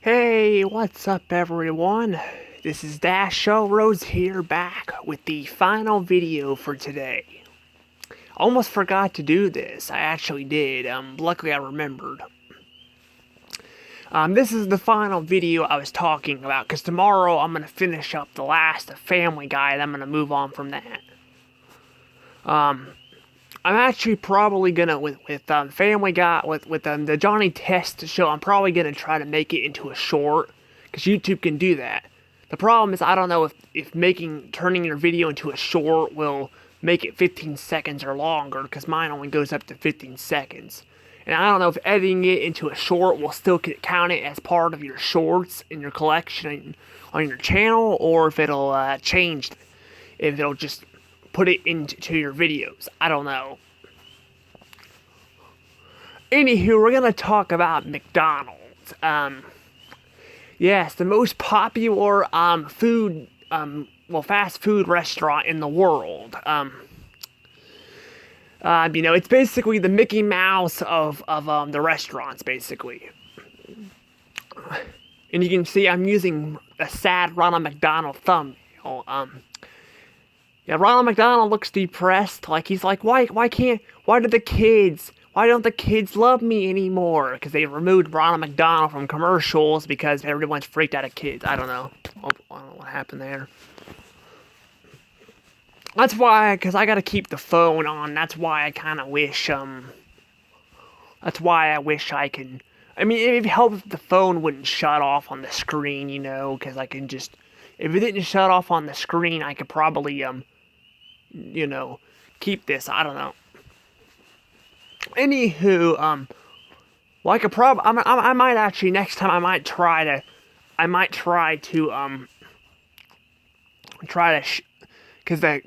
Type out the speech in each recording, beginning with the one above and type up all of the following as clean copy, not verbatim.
Hey, what's up everyone? This is Dash Show Rose here, back with the final video for today. Almost forgot to do this. I actually did. Luckily I remembered. This is the final video I was talking about, because tomorrow I'm going to finish up the last of Family Guy, and I'm going to move on from that. I'm actually probably gonna, with Family Guy, with the Johnny Test show, I'm probably gonna try to make it into a short, because YouTube can do that. The problem is, I don't know if turning your video into a short will make it 15 seconds or longer, because mine only goes up to 15 seconds. And I don't know if editing it into a short will still count it as part of your shorts in your collection on your channel, or if it'll change, if it'll just put it into your videos. I don't know. Anywho, we're gonna talk about McDonald's. Yes, the most popular fast food restaurant in the world. It's basically the Mickey Mouse of the restaurants, basically. And you can see I'm using a sad Ronald McDonald thumbnail. Yeah, Ronald McDonald looks depressed. Like, he's like, why don't the kids love me anymore? Because they removed Ronald McDonald from commercials because everyone's freaked out of kids. I don't know. I don't know what happened there. That's why, because I gotta keep the phone on. That's why I kind of wish, that's why I wish I can. I mean, it'd help if the phone wouldn't shut off on the screen, because I can just, if it didn't shut off on the screen, I could probably, keep this. I don't know. Anywho, well, I might actually, next time, I might try to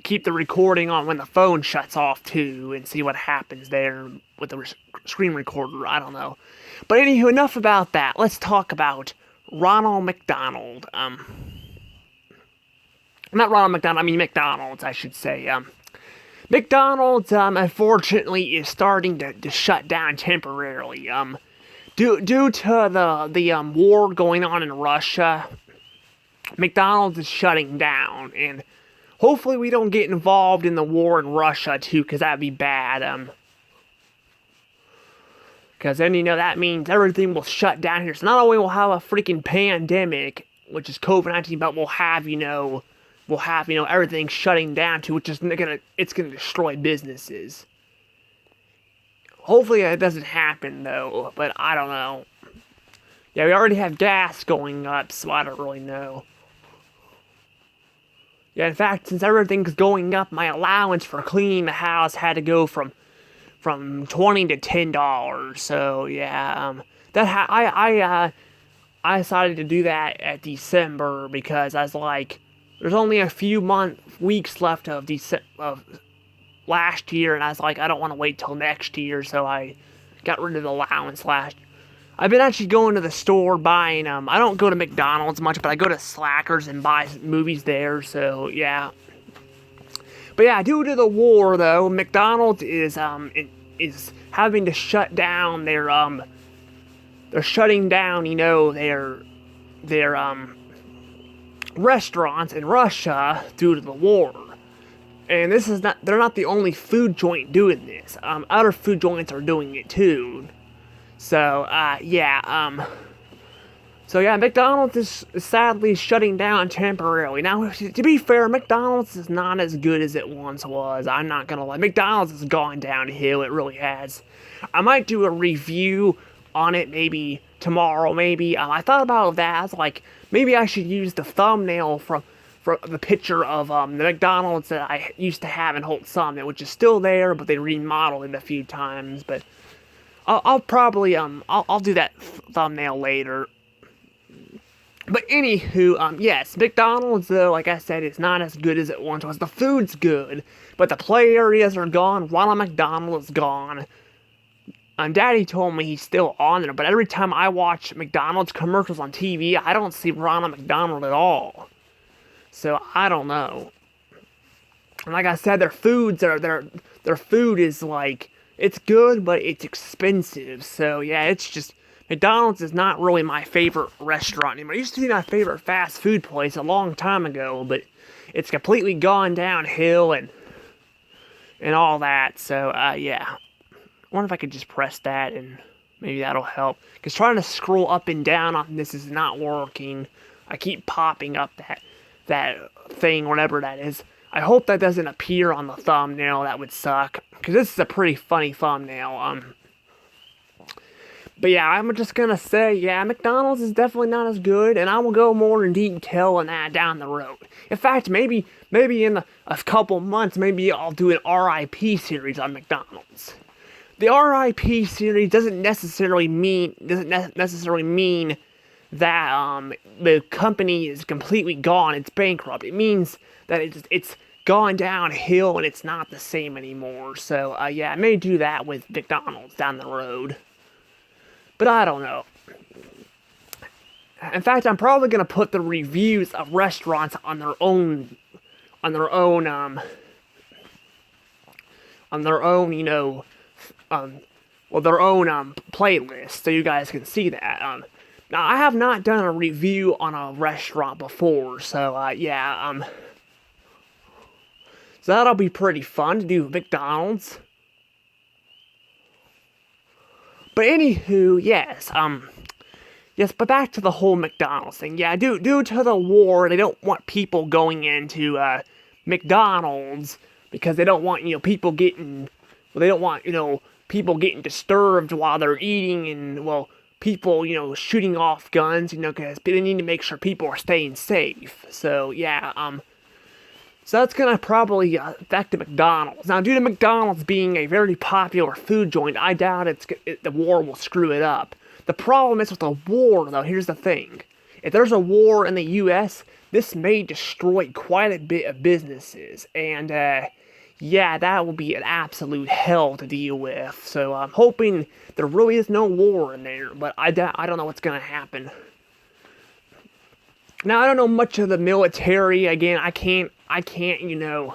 keep the recording on when the phone shuts off too, and see what happens there with the screen recorder. I don't know. But anywho, enough about that. Let's talk about Ronald McDonald. Not Ronald McDonald, I mean McDonald's, I should say. McDonald's, unfortunately, is starting to shut down temporarily. Due to the war going on in Russia, McDonald's is shutting down, and hopefully we don't get involved in the war in Russia, too, because that'd be bad. Because then, that means everything will shut down here. So not only will we have a freaking pandemic, which is COVID-19, but we'll have everything shutting down too, which is gonna destroy businesses. Hopefully that doesn't happen though, but I don't know. Yeah, we already have gas going up, so I don't really know. Yeah, in fact, since everything's going up, my allowance for cleaning the house had to go from $20 to $10. So yeah, I decided to do that at December because I was like, there's only a few weeks left of last year, and I was like, I don't want to wait till next year, so I got rid of the allowance last year. I've been actually going to the store buying, I don't go to McDonald's much, but I go to Slackers and buy movies there, so yeah. But yeah, due to the war, though, McDonald's is having to shut down they're shutting down, their restaurants in Russia due to the war. And they're not the only food joint doing this. Other food joints are doing it too. So, McDonald's is sadly shutting down temporarily. Now, to be fair, McDonald's is not as good as it once was. I'm not gonna lie. McDonald's has gone downhill. It really has. I might do a review on it maybe tomorrow, maybe. I thought about that. I was like, maybe I should use the thumbnail from the picture of the McDonald's that I used to have in Holt Summit, which is still there, but they remodeled it a few times. But I'll probably I'll do that thumbnail later. But anywho, yes, McDonald's, though, like I said, is not as good as it once was. The food's good, but the play areas are gone. Ronald McDonald is gone. Daddy told me he's still on there, but every time I watch McDonald's commercials on TV, I don't see Ronald McDonald at all. So, I don't know. And like I said, their food is like, it's good, but it's expensive. So yeah, it's just McDonald's is not really my favorite restaurant anymore. It used to be my favorite fast food place a long time ago, but it's completely gone downhill and all that. So yeah, I wonder if I could just press that and maybe that'll help. Because trying to scroll up and down on this is not working. I keep popping up that thing, whatever that is. I hope that doesn't appear on the thumbnail. That would suck. Because this is a pretty funny thumbnail. But yeah, I'm just gonna say, yeah, McDonald's is definitely not as good, and I will go more in detail on that down the road. In fact, maybe in a couple months, maybe I'll do an RIP series on McDonald's. The RIP series doesn't necessarily mean that the company is completely gone, it's bankrupt. It means that it's gone downhill and it's not the same anymore. So yeah, I may do that with McDonald's down the road. But I don't know. In fact, I'm probably gonna put the reviews of restaurants on their own, playlist, so you guys can see that. Now I have not done a review on a restaurant before, so yeah, so that'll be pretty fun to do McDonald's. But anywho, yes, but back to the whole McDonald's thing. Yeah, due to the war, they don't want people going into McDonald's because they don't want people getting, they don't want people getting disturbed while they're eating, and people shooting off guns, because they need to make sure people are staying safe. So yeah, so that's gonna probably affect the McDonald's. Now, due to McDonald's being a very popular food joint, I doubt the war will screw it up. The problem is with the war, though. Here's the thing: if there's a war in the U.S., this may destroy quite a bit of businesses, and yeah, that will be an absolute hell to deal with. So I'm hoping there really is no war in there, but I don't know what's gonna happen. Now, I don't know much of the military. Again, I can't go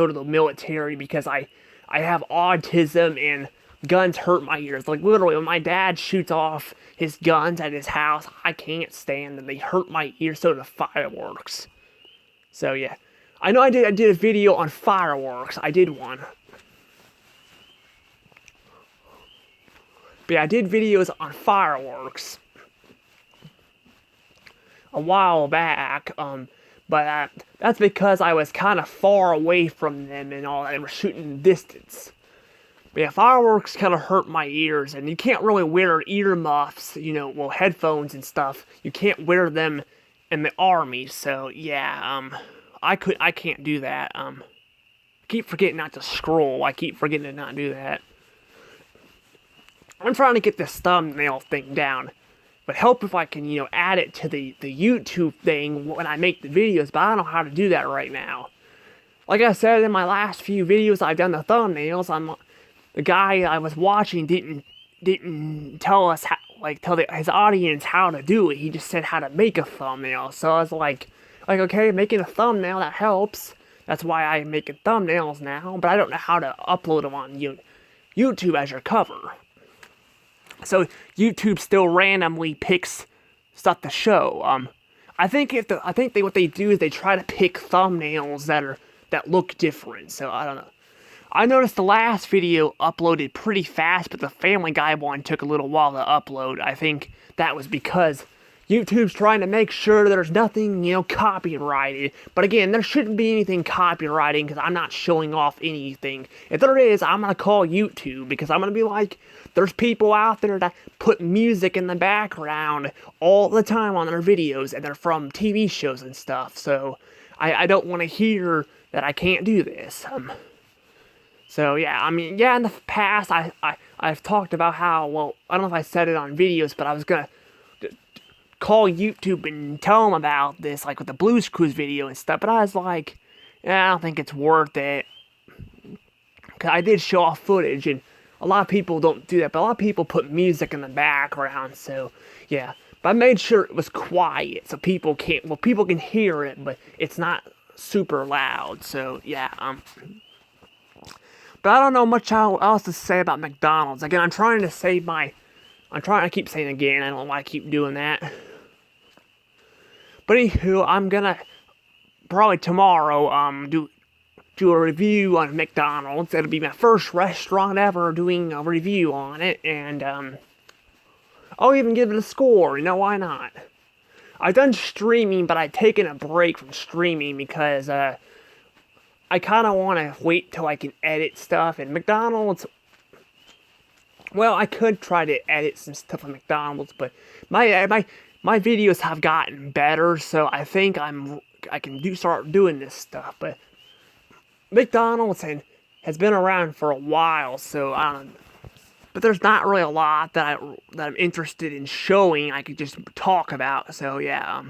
to the military because I have autism and guns hurt my ears. Like, literally, when my dad shoots off his guns at his house, I can't stand them. They hurt my ears, so do fireworks. So yeah, I know I did a video on fireworks. I did one. But yeah, I did videos on fireworks a while back, but that's because I was kind of far away from them and all that. They were shooting distance. But yeah, fireworks kind of hurt my ears, and you can't really wear earmuffs, headphones and stuff. You can't wear them in the army, so yeah, I can't do that. I keep forgetting not to scroll. I keep forgetting to not do that. I'm trying to get this thumbnail thing down. But help if I can, add it to the YouTube thing when I make the videos, but I don't know how to do that right now. Like I said in my last few videos, I've done the thumbnails. The guy I was watching didn't tell us his audience how to do it. He just said how to make a thumbnail. So I was like, okay, making a thumbnail, that helps. That's why I'm making thumbnails now, but I don't know how to upload them on YouTube as your cover. So YouTube still randomly picks stuff to show. I think what they do is they try to pick thumbnails that look different. So I don't know. I noticed the last video uploaded pretty fast, but the Family Guy one took a little while to upload. I think that was because YouTube's trying to make sure there's nothing, copyrighted. But again, there shouldn't be anything copyrighted because I'm not showing off anything. If there is, I'm going to call YouTube because I'm going to be like, there's people out there that put music in the background all the time on their videos, and they're from TV shows and stuff. So I don't want to hear that I can't do this. So yeah, in the past, I've talked about how, I don't know if I said it on videos, but I was going to call YouTube and tell them about this, like with the Blue's Clues video and stuff, but I was like, I don't think it's worth it. Because I did show off footage, and a lot of people don't do that, but a lot of people put music in the background, so yeah. But I made sure it was quiet, so people can hear it, but it's not super loud, so yeah, But I don't know much else to say about McDonald's. Again, I'm trying to save my... I keep saying again, I don't know why I keep doing that. But anywho, I'm gonna probably tomorrow, do a review on McDonald's. It'll be my first restaurant ever doing a review on it, and, I'll even give it a score, you know, why not? I've done streaming, but I've taken a break from streaming because, I kinda wanna wait till I can edit stuff, and McDonald's... Well, I could try to edit some stuff on McDonald's, but my videos have gotten better, so I think I can start doing this stuff. But McDonald's has been around for a while, so I don't. But there's not really a lot that I'm interested in showing. I could just talk about. So yeah,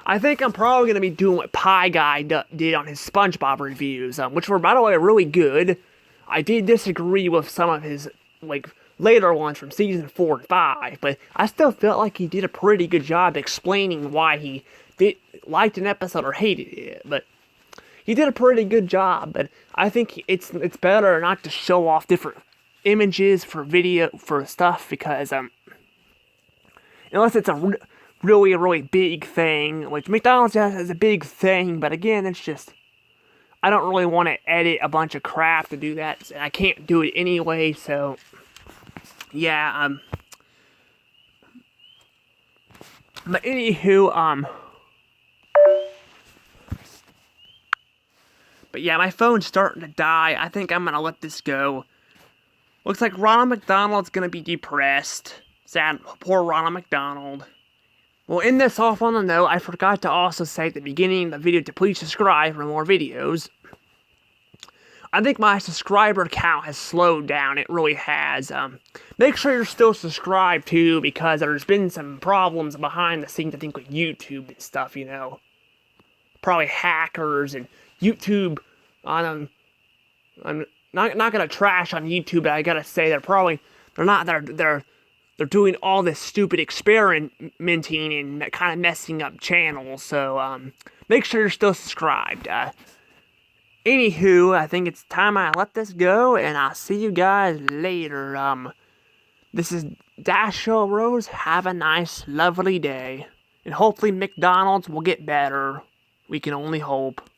I think I'm probably gonna be doing what Pie Guy did on his SpongeBob reviews, which were, by the way, really good. I did disagree with some of his, like, later ones from season 4 and 5, but I still felt like he did a pretty good job explaining why he liked an episode or hated it. But he did a pretty good job. But I think it's better not to show off different images for video for stuff, because unless it's a really big thing, which McDonald's has a big thing, but again, it's just, I don't really want to edit a bunch of crap to do that, and I can't do it anyway, so, yeah, but anywho, but yeah, my phone's starting to die. I think I'm gonna let this go. Looks like Ronald McDonald's gonna be depressed. Sad, poor Ronald McDonald. Well, in this off on the note, I forgot to also say at the beginning of the video to please subscribe for more videos. I think my subscriber count has slowed down. It really has. Make sure you're still subscribed too, because there's been some problems behind the scenes, I think, with YouTube and stuff, you know. Probably hackers and YouTube. I'm not gonna trash on YouTube, but I gotta say they're doing all this stupid experimenting and kind of messing up channels, so, make sure you're still subscribed. Anywho, I think it's time I let this go, and I'll see you guys later. This is Dashiell Rose. Have a nice, lovely day. And hopefully McDonald's will get better. We can only hope.